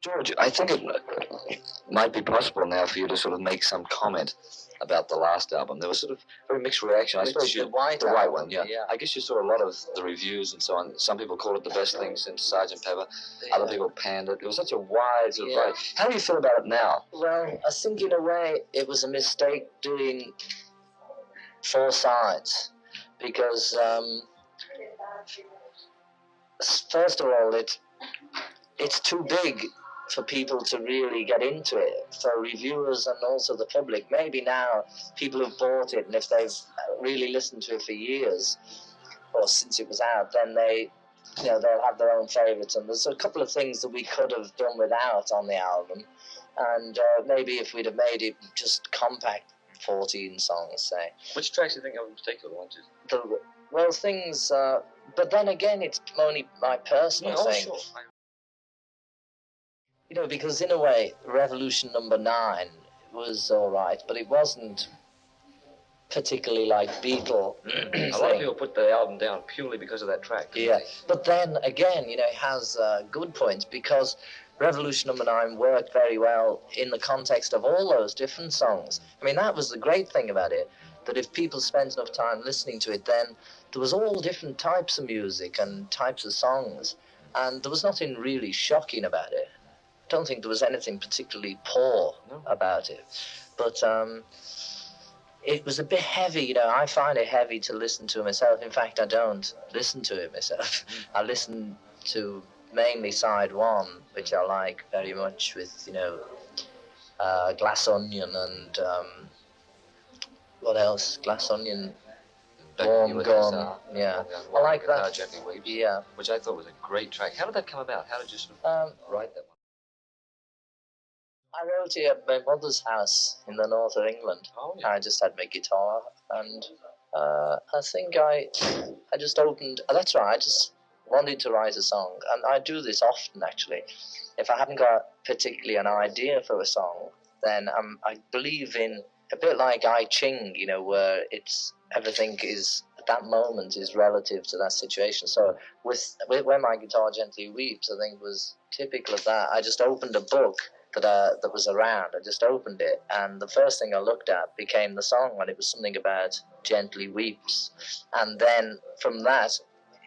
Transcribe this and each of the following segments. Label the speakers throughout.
Speaker 1: George, I think it might be possible now for you to sort of make some comment about the last album. There was sort of very mixed reaction. I suppose
Speaker 2: the white
Speaker 1: one, yeah. I guess you saw a lot of the reviews and so on. Some people called it the best thing since Sergeant Pepper. Yeah. Other people panned it. It was such a wide sort of variety. How do you feel about it now?
Speaker 2: Well, I think in a way it was a mistake doing 4 sides because first of all it's too big for people to really get into it, for reviewers and also the public. Maybe now people have bought it, and if they've really listened to it for years or since it was out, then they'll have their own favourites. And there's a couple of things that we could have done without on the album, and maybe if we'd have made it just compact, 14 songs, say.
Speaker 1: Which tracks do you think of in particular?
Speaker 2: Well, things, but then again, it's only my personal thing.
Speaker 1: Sure.
Speaker 2: Because in a way, Revolution Number 9 was all right, but it wasn't particularly like Beatles.
Speaker 1: A lot of people put the album down purely because of that track.
Speaker 2: Yeah, but then again, it has good points, because Revolution Number 9 worked very well in the context of all those different songs. I mean, that was the great thing about it, that if people spent enough time listening to it, then there was all different types of music and types of songs, and there was nothing really shocking about it. I don't think there was anything particularly poor about it, but it was a bit heavy. I find it heavy to listen to myself. In fact, I don't listen to it myself. I listen to mainly side 1, which I like very much, with Glass Onion and what else? Glass Onion, Warm Gun. Yeah, I like that. Yeah,
Speaker 1: which I thought was a great track. How did that come about? How did you sort of write that one?
Speaker 2: I wrote it at my mother's house in the north of England.
Speaker 1: Oh, yeah.
Speaker 2: I just had my guitar, and I think I just opened. That's right. I just wanted to write a song, and I do this often actually. If I haven't got particularly an idea for a song, then I believe in a bit like I Ching, where it's everything is at that moment is relative to that situation. So with When My Guitar Gently Weeps, I think was typical of that. I just opened a book that was around. I just opened it, and the first thing I looked at became the song, and it was something about Gently Weeps. And then from that,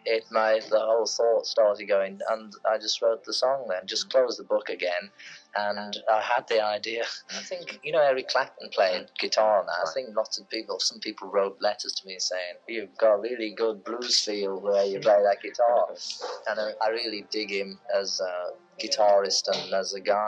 Speaker 2: the whole thought started going, and I just wrote the song then, just closed the book again, and I had the idea. I think, Eric Clapton played guitar now. I think some people wrote letters to me saying, you've got a really good blues feel where you play that guitar. And I really dig him as a guitarist and as a guy.